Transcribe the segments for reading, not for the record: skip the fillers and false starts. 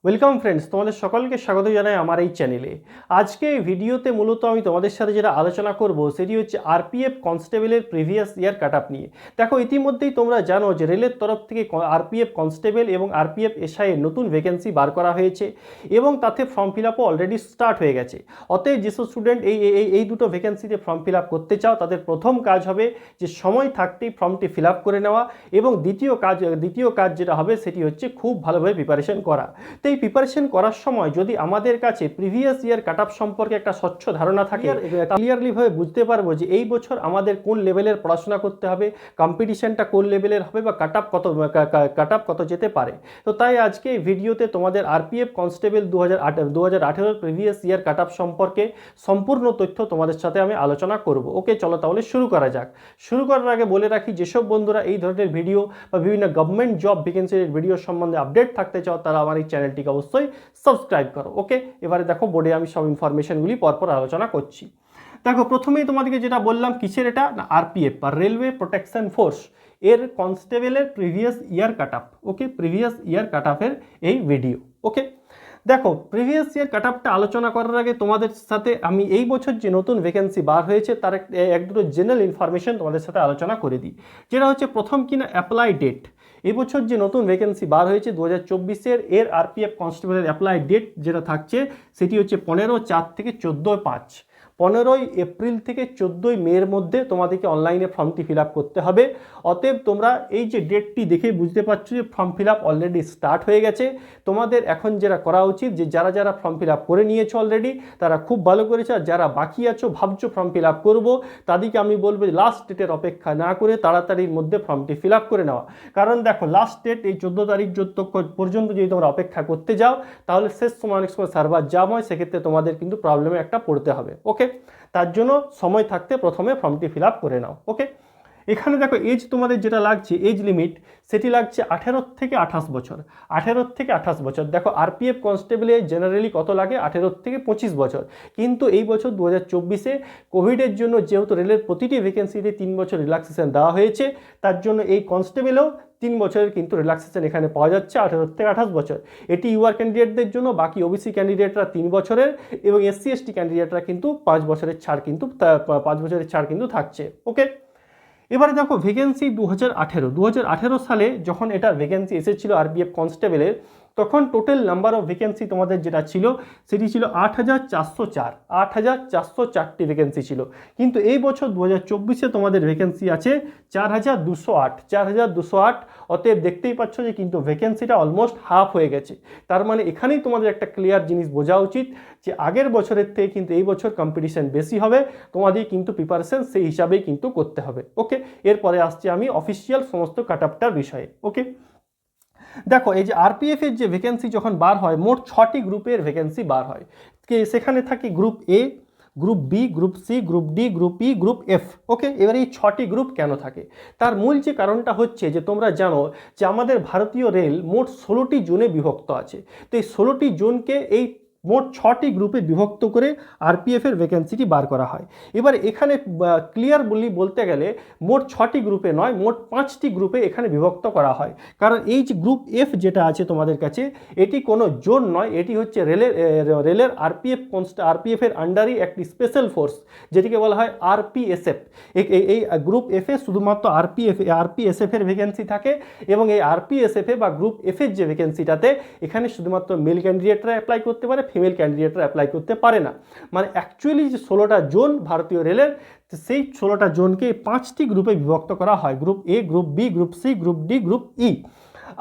Welcome friends, তোমাদের সকলকে স্বাগত জানাই আমার এই চ্যানেলে। আজকে এই ভিডিওতে মূলত আমি তোমাদের সাথে যেটা আলোচনা করব সেটি হচ্ছে আরপিএফ কনস্টেবলের প্রিভিয়াস ইয়ার কাট আপ নিয়ে। দেখো, ইতিমধ্যেই তোমরা জানো যে রেলের তরফ থেকে আরপিএফ কনস্টেবল এবং আরপিএফ এসআই এর নতুন ভ্যাকেন্সি বার করা হয়েছে এবং তাতে ফর্ম ফিল আপও অলরেডি স্টার্ট হয়ে গেছে। অতএব যেসব স্টুডেন্ট এই দুটো ভ্যাকেন্সিতে ফর্ম ফিল আপ করতে চাও তাদের প্রথম কাজ হবে যে সময় থাকতেই ফর্মটি ফিল আপ করে নেওয়া, এবং দ্বিতীয় কাজ যেটা হবে সেটি হচ্ছে খুব ভালোভাবে প্রিপারেশন করা। তো এই প্রিপারেশন করার সময় যদি আমাদের কাছে প্রিভিয়াস ইয়ার কাট আপ সম্পর্কে একটা স্বচ্ছ ধারণা থাকে, ক্লিয়ারলিভাবে বুঝতে পারবো যে এই বছর আমাদের কোন লেভেলের পড়াশোনা করতে হবে, কম্পিটিশনটা কোন লেভেলের হবে বা কাট আপ কত যেতে পারে। তো তাই আজকে এই ভিডিওতে তোমাদের আরপিএফ কনস্টেবল 2018 প্রিভিয়াস ইয়ার কাট আপ সম্পর্কে সম্পূর্ণ তথ্য তোমাদের সাথে আমি আলোচনা করব। ওকে, চলো তাহলে শুরু করা যাক। শুরু করার আগে বলে রাখি, যেসব বন্ধুরা এই ধরনের ভিডিও বা বিভিন্ন গভর্নমেন্ট জব ভ্যাকেন্সির ভিডিও সম্বন্ধে আপডেট থাকতে চাও তারা আমার এই চ্যানেলটিকে অবশ্যই সাবস্ক্রাইব করো। ওকে, এবারে দেখো বোর্ডে আমি সব ইনফরমেশনগুলি পরপর আলোচনা করছি। দেখো, প্রথমেই তোমাদেরকে যেটা বললাম, কিসের এটা না, আরপিএফ বা রেলওয়ে প্রোটেকশন ফোর্স এর কনস্টেবলের প্রিভিয়াস ইয়ার কাট আপ। ওকে, প্রিভিয়াস ইয়ার কাট আপের এই ভিডিও। ওকে, দেখো, প্রিভিয়াস ইয়ার কাট আপটা আলোচনা করার আগে তোমাদের সাথে আমি এই বছর যে নতুন ভ্যাকেন্সি বার হয়েছে তার এক দুটো জেনারেল ইনফরমেশন তোমাদের সাথে আলোচনা করে দিই। যেটা হচ্ছে প্রথম কিনা অ্যাপ্লাই ডেট। এই বছর যে নতুন ভ্যাকেন্সি বার হয়েছে 2024-এর এর আরপিএফ কনস্টেবলের অ্যাপ্লাই ডেট যেটা থাকছে সেটি হচ্ছে 15/4 থেকে 14/5। 15ই এপ্রিল থেকে 14ই মের মধ্যে তোমাদেরকে অনলাইনে ফর্মটি ফিল আপ করতে হবে। অতএব তোমরা এই যে ডেটটি দেখে বুঝতে পারছো যে form fill up already start হয়ে গেছে। তোমাদের এখন যেটা করা উচিত যে যারা ফর্ম ফিল আপ করে নিয়েছো অলরেডি তারা খুব ভালো করেছে, আর যারা বাকি আছো ভাবছো ফর্ম ফিল আপ করবো, তাদেরকে আমি বলবো লাস্ট ডেটের অপেক্ষা না করে তাড়াতাড়ির মধ্যে ফর্মটি ফিল আপ করে নেওয়া। কারণ দেখো, লাস্ট ডেট এই 14 তারিখ পর্যন্ত যদি তোমরা অপেক্ষা করতে যাও তাহলে শেষ সময় অনেক সময় সার্ভার জাম হয়, সেক্ষেত্রে তোমাদের কিন্তু প্রবলেমে একটা পড়তে হবে। ওকে, তার জন্য সময় থাকতে প্রথমে ফর্মটি ফিল আপ করে নাও। ওকে, এখানে দেখো এজ তোমাদের যেটা লাগছে, এজ লিমিট সেটি লাগছে 18 থেকে 28 বছর। 18 থেকে 28 বছর। দেখো, আরপিএফ কনস্টেবলে জেনারেলি কত লাগে, 18 থেকে 25 বছর। কিন্তু এই বছর 2024-এ কোভিডের জন্য যেহেতু রেলের প্রতিটি ভ্যাকেন্সিতে 3 বছর রিল্যাক্সেশন দেওয়া হয়েছে, তার জন্য এই কনস্টেবলেও 3 বছরের কিন্তু রিল্যাক্সেশন এখানে পাওয়া যাচ্ছে 18 থেকে 28 বছর। এটি ইউআর ক্যান্ডিডেটদের জন্য, বাকি ওবিসি ক্যান্ডিডেটরা 3 বছরের এবং এসসি এসটি ক্যান্ডিডেটরা কিন্তু 5 বছরের ছাড় কিন্তু থাকছে। ওকে, এবারে দেখো ভ্যাকেন্সি 2018 সালে যখন এটার ভ্যাকেন্সি এসেছিল আরপিএফ কনস্টেবলের, তখন টোটাল নাম্বার অফ ভ্যাকেন্সি তোমাদের যেটা ছিল সেটি ছিল 8404টি ভ্যাকেন্সি ছিল। কিন্তু এই বছর 2024-এ তোমাদের ভ্যাকেন্সি আছে 4208। অতএব দেখতেই পাচ্ছ যে কিন্তু ভ্যাকেন্সিটা অলমোস্ট হাফ হয়ে গেছে। তার মানে এখানেই তোমাদের একটা ক্লিয়ার জিনিস বোঝা উচিত যে আগের বছরের থেকে কিন্তু এই বছর কম্পিটিশন বেশি হবে, তোমাদের কিন্তু প্রিপারেশন সেই হিসাবেই কিন্তু করতে হবে। ওকে, এরপরে আসছি আমি অফিসিয়াল সমস্ত কাট আপটার বিষয়ে। ওকে, দেখো, এই যে আরপিএফ এর যে ভ্যাকেন্সি যখন বার হয়, মোট 6টি গ্রুপের ভ্যাকেন্সি বার হয়। সেখানে থাকে group A, group B, group C, group D, group E, group F. Okay, এবার এই 6টি গ্রুপ কেন থাকে তার মূল যে কারণটা হচ্ছে যে তোমরা জানো যে আমাদের ভারতীয় রেল মোট 16টি জোনে বিভক্ত আছে। তো এই 16টি জোনকে এই মোট 6টি গ্রুপে বিভক্ত করে আরপিএফের ভ্যাকেন্সিটি বার করা হয়। এবার এখানে ক্লিয়ার বলতে গেলে মোট 6টি গ্রুপে নয়, মোট 5টি গ্রুপে এখানে বিভক্ত করা হয়। কারণ এই যে গ্রুপ এফ যেটা আছে তোমাদের কাছে, এটি কোনো জোন নয়, এটি হচ্ছে রেলের আরপিএফের আন্ডারই একটি স্পেশাল ফোর্স, যেটিকে বলা হয় আরপিএসএফ। এই গ্রুপ এফে শুধুমাত্র আরপিএসএফ এর ভ্যাকেন্সি থাকে, এবং এই আরপিএসএফে বা গ্রুপ এফের যে ভ্যাকেন্সিটাতে এখানে শুধুমাত্র মেল ক্যান্ডিডেটরা অ্যাপ্লাই করতে পারে, ফিমেল ক্যান্ডিডেটরা অ্যাপ্লাই করতে পারে না। মানে অ্যাকচুয়ালি যে 16টা জোন ভারতীয় রেলের, সেই 16টা জোনকে 5টি গ্রুপে বিভক্ত করা হয়, group A, group B, group C, group D, group E.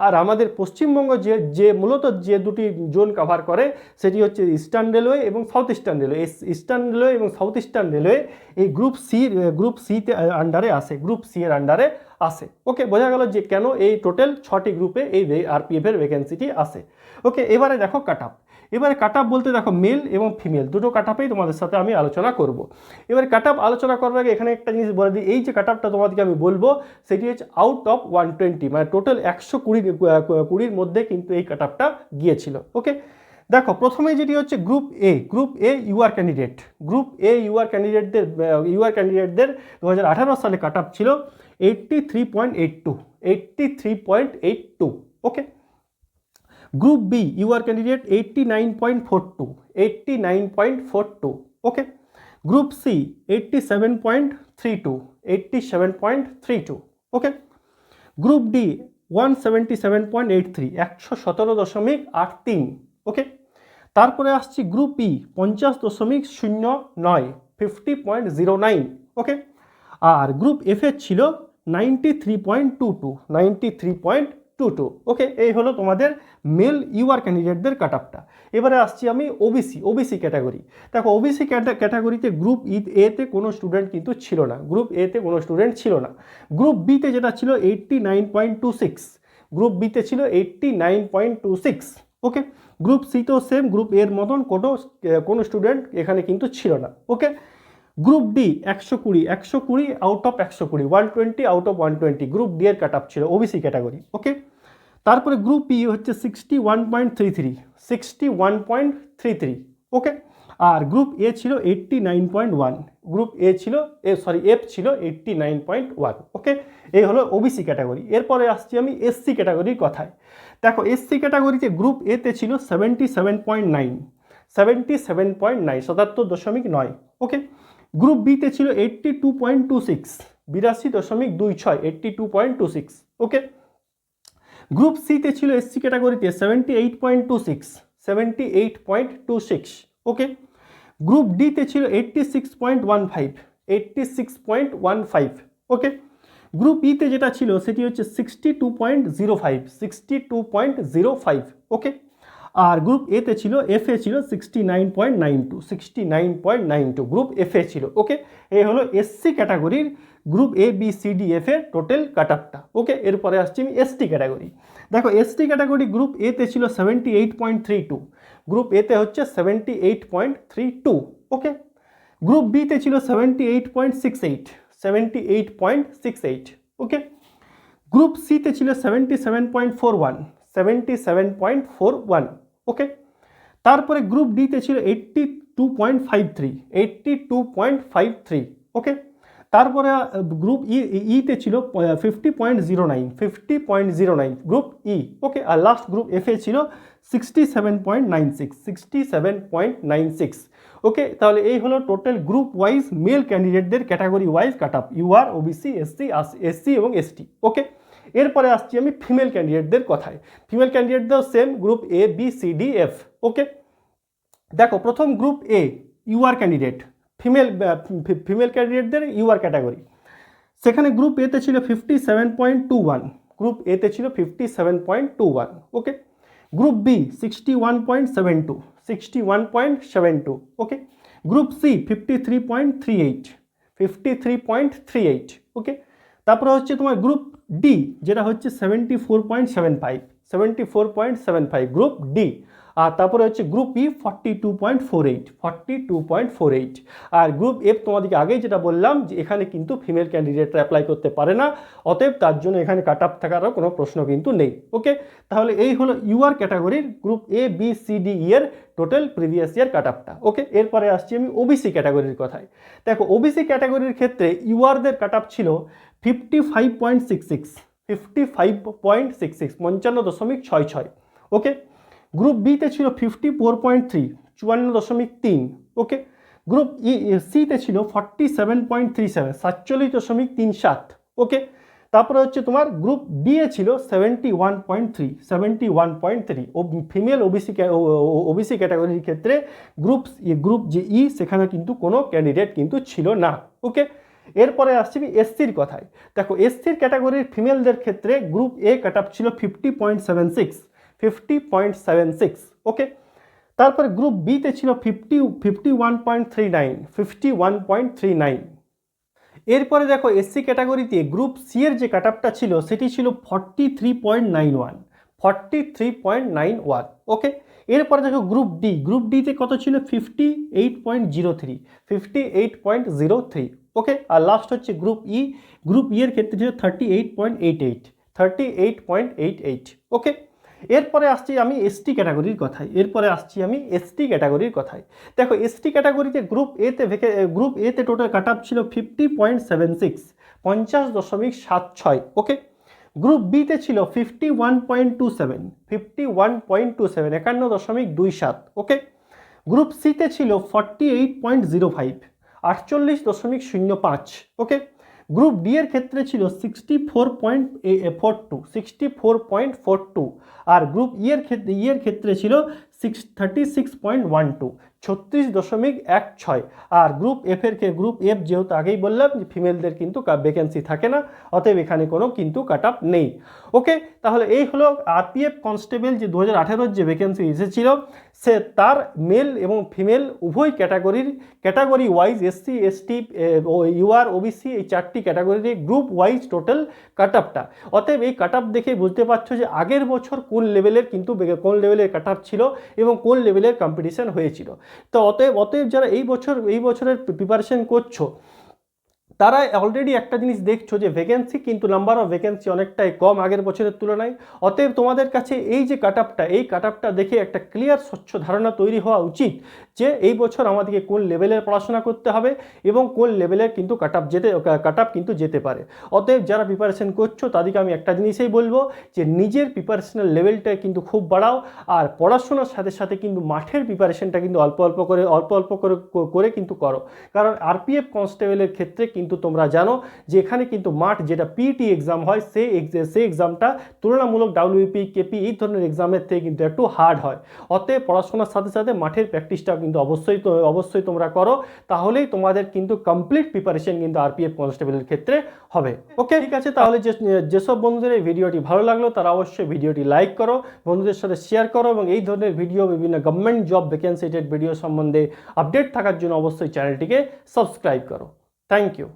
আর আমাদের পশ্চিমবঙ্গ যে মূলত যে দুটি জোন কভার করে সেটি হচ্ছে ইস্টার্ন রেলওয়ে এবং south eastern railway. Eastern railway এবং সাউথ ইস্টার্ন রেলওয়ে এই গ্রুপ সিতে আন্ডারে আসে, গ্রুপ সি এর আন্ডারে আসে। ওকে, বোঝা গেল যে কেন এই টোটাল 6টি গ্রুপে এই আরপিএফের ভ্যাকেন্সিটি আসে। ওকে, এবারে দেখো কাট আপ। এবারে কাট আপ বলতে দেখো মেল এবং ফিমেল দুটো কাট আপেই তোমাদের সাথে আমি আলোচনা করব। এবারে কাট আপ আলোচনা করার আগে এখানে একটা জিনিস বলে দিই, এই যে কাট আপটা তোমাদেরকে আমি বলবো সেটি হচ্ছে আউট অফ 120, মানে টোটাল 120-র মধ্যে কিন্তু এই কাট আপটা গিয়েছিল। ওকে, দেখো প্রথমে যেটি হচ্ছে গ্রুপ এ ইউআর ক্যান্ডিডেটদের 2018 সালে কাট আপ ছিল 83.82। ওকে, গ্রুপ বি ইউআর ক্যান্ডিডেট 89.42, 89.42, ওকে। গ্রুপ সি 87.32, 87.32, ওকে। গ্রুপ ডি 177.83, 117.83, ওকে। তারপরে আসছি গ্রুপ ই 50.09, 50.09, ওকে। আর গ্রুপ এফ এর ছিল 93.22, 93.22, ওকে। এই হলো তোমাদের মেল ইউআর ক্যান্ডিডেটদের কাট আপটা। এবারে আসছি আমি ওবিসি ক্যাটাগরি। দেখো ওবিসি ক্যাটাগরিতে গ্রুপ এতে কোনো স্টুডেন্ট কিন্তু ছিল না, গ্রুপ এতে কোনো স্টুডেন্ট ছিল না। গ্রুপ বিতে যেটা ছিল 89.26, গ্রুপ বিতে ছিল 89.26, ওকে। গ্রুপ সিতেও সেম, গ্রুপ এর মতন কোনো স্টুডেন্ট এখানে কিন্তু ছিল না, okay. Group D 120 out of 120, 120 out of 120 group D এর কাট আপ ছিল ওবিসি ক্যাটাগরি, ওকে। তারপরে গ্রুপ ই হচ্ছে 61.33, 61.33, ওকে। আর গ্রুপ এ ছিল 89.1, গ্রুপ এ ছিল এফ ছিল 89.1, ওকে। এই হলো ওবিসি ক্যাটাগরি। এরপরে আসছি আমি এসসি ক্যাটাগরির কথায়। দেখো এসসি ক্যাটাগরিতে গ্রুপ এতে ছিল 77.9, 77.9, 77.9, ওকে। গ্রুপ বিতে ছিল 82.26, 82.26, 82.26, ওকে। গ্রুপ সিতে ছিল এসসি ক্যাটাগরিতে 78.26, 78.26, ওকে। গ্রুপ ডিতে ছিল 86.15, 86.15, ওকে। গ্রুপ ইতে যেটা ছিল সেটি হচ্ছে 62.05, 62.05, ওকে। আর গ্রুপ এতে ছিল এফ এ ছিল 69.92, 69.92 গ্রুপ এফ এ ছিল, ওকে। এই হলো এসসি ক্যাটাগরির group A B C D F এর টোটাল কাট আপটা, ওকে। এরপরে আসছি আমি এসটি ক্যাটাগরি। দেখো এসটি ক্যাটাগরি গ্রুপ এতে ছিল 78.32, গ্রুপ এতে হচ্ছে 78.32, ওকে। গ্রুপ বিতে ছিল 78.68, 78.68, ওকে। গ্রুপ সিতে ছিল 77.41, 77.41, ওকে। তারপরে গ্রুপ ডিতে ছিল 82.53, 82.53, ওকে। তারপরে গ্রুপ ইতে ছিল 50.09, 50.09 গ্রুপ ই, ওকে। আর লাস্ট গ্রুপ এফ এ ছিল 67.96, 67.96, ওকে। তাহলে এই হলো টোটাল গ্রুপ ওয়াইজ মেল ক্যান্ডিডেটদের category wise cut off, UR, OBC, SC এবং এসটি, ওকে। এরপরে আসছি আমি ফিমেল ক্যান্ডিডেটদের কথায়। ফিমেল ক্যান্ডিডেটদের same group A B C D F, okay. দেখো প্রথম group A UR candidate, female ক্যান্ডিডেটদের ইউআর ক্যাটাগরি। সেখানে গ্রুপ এতে ছিল 57.21, গ্রুপ এতে ছিল 57.21, ওকে। গ্রুপ বি 61.72, 61.72, ওকে। গ্রুপ সি 53.38, 53.38, ওকে। তারপরে হচ্ছে তোমার গ্রুপ ডি যেটা হচ্ছে 74.75, 74.75 গ্রুপ ডি। আর তারপরে হচ্ছে গ্রুপ ই 42.48, 42.48। আর গ্রুপ এফ তোমাদেরকে আগেই যেটা বললাম যে এখানে কিন্তু ফিমেল ক্যান্ডিডেটরা অ্যাপ্লাই করতে পারে না, অতএব তার জন্য এখানে কাট আপ থাকারও কোনো প্রশ্ন কিন্তু নেই, ওকে। তাহলে এই হলো ইউআর ক্যাটাগরির group A B C D E এর টোটাল প্রিভিয়াস ইয়ার কাট আপটা, ওকে। এরপরে আসছি আমি ওবিসি ক্যাটাগরির কথায়। দেখো ওবিসি ক্যাটাগরির ক্ষেত্রে ইউআরদের কাট আপ ছিল 55.66, 55.66, 55.66, ওকে। গ্রুপ বিতে ছিল 54.3, 54.3, ওকে। গ্রুপ সিতে ছিল 47.37, 47.37, ওকে। তারপরে হচ্ছে তোমার গ্রুপ ডি এ ছিল 71.3, 71.3। ও ফিমেল ওবিসি ক্যাটাগরির ক্ষেত্রে গ্রুপ যে ই সেখানে কিন্তু কোনো ক্যান্ডিডেট কিন্তু ছিল না, ওকে। এরপরে আসছি এসসির কথায়। দেখো এসসির ক্যাটাগরির ফিমেলদের ক্ষেত্রে গ্রুপ এ কাট আপ ছিল 50.76, 50.76, ওকে। তারপরে গ্রুপ বিতে ছিল 51.39, 51.39। এরপরে দেখো এসসি ক্যাটাগরিতে গ্রুপ সি এর যে কাট আপটা ছিল সেটি ছিল 43.91, 43.91, ওকে। এরপরে দেখো গ্রুপ ডিতে কত ছিল 58.03, 58.03, ওকে। আর লাস্ট হচ্ছে গ্রুপ ই এর ক্ষেত্রে ছিল 38.88, 38.88, ওকে। এরপরে আসছি আমি এসটি ক্যাটাগরির কথায়। দেখো এসটি ক্যাটাগরিতে গ্রুপ এতে টোটাল কাট আপ ছিল 50.76, 50.76, ওকে। গ্রুপ বিতে ছিল 51.27, 51.27, 51.27, ওকে। গ্রুপ সিতে ছিল 48.05, 48.05, ওকে। গ্রুপ ডি এর ক্ষেত্রে ছিল 64.42, 64.42, আর গ্রুপ ইয়ের ক্ষেত্রে ছিল 36.12, 36.16, আর গ্রুপ এফ যেহেতু আগেই বললাম যে ফিমেলদের কিন্তু ভ্যাকেন্সি থাকে না, অতএব এখানে কোনো কিন্তু কাট আপ নেই, ওকে। তাহলে এই হলো আরপিএফ কনস্টেবল যে 2018 যে ভ্যাকেন্সি এসেছিল সে তার মেল এবং ফিমেল উভয় category wise SC ST UR OBC এই 4টি ক্যাটাগরির গ্রুপ ওয়াইজ টোটাল কাট আপটা। অতএব এই কাট আপ দেখে বুঝতে পারছো যে আগের বছর কোন লেভেলের কাট আপ ছিল এবং কোন লেভেলের কম্পিটিশন হয়েছিল। তো অতএব যারা এই বছরের প্রিপারেশন করছো তারা অলরেডি একটা জিনিস দেখছো যে ভ্যাকেন্সি কিন্তু নাম্বার অফ ভ্যাকেন্সি অনেকটাই কম আগের বছরের তুলনায়। অতএব তোমাদের কাছে এই যে কাট আপটা দেখে একটা ক্লিয়ার স্বচ্ছ ধারণা তৈরি হওয়া উচিত যে এই বছর আমাদেরকে কোন লেভেলের পড়াশোনা করতে হবে এবং কোন লেভেলের কিন্তু কাট আপ কিন্তু যেতে পারে। অতএব যারা প্রিপারেশন করছো তাদেরকে আমি একটা জিনিসই বলবো যে নিজের প্রিপারেশনের লেভেলটা কিন্তু খুব বাড়াও, আর পড়াশোনার সাথে সাথে কিন্তু মাঠের প্রিপারেশনটা কিন্তু অল্প অল্প করে কিন্তু করো। কারণ আরপিএফ কনস্টেবলের ক্ষেত্রে কিন্তু তোমরা জানো যে এখানে কিন্তু মাঠ যেটা পিটি এক্সাম হয় সেই এক্সামটা তুলনামূলক ডাব্লিউপি কেপি এই ধরনের এক্সামের থেকে কিন্তু একটু হার্ড হয়। অতএব পড়াশোনার সাথে সাথে মাঠের প্র্যাকটিসটা কিন্তু অবশ্যই তোমরা করো, তাহলেই তোমাদের কিন্তু কমপ্লিট প্রিপারেশন কিন্তু আরপিএফ কনস্টেবলের ক্ষেত্রে হবে, ওকে। ঠিক আছে, তাহলে যেসব বন্ধুদের এই ভিডিওটি ভালো লাগলো তারা অবশ্যই ভিডিওটি লাইক করো, বন্ধুদের সাথে শেয়ার করো, এবং এই ধরনের ভিডিও বিভিন্ন গভর্নমেন্ট জব ভ্যাকেন্সি ভিডিও সম্বন্ধে আপডেট থাকার জন্য অবশ্যই চ্যানেলটিকে সাবস্ক্রাইব করো। Thank you.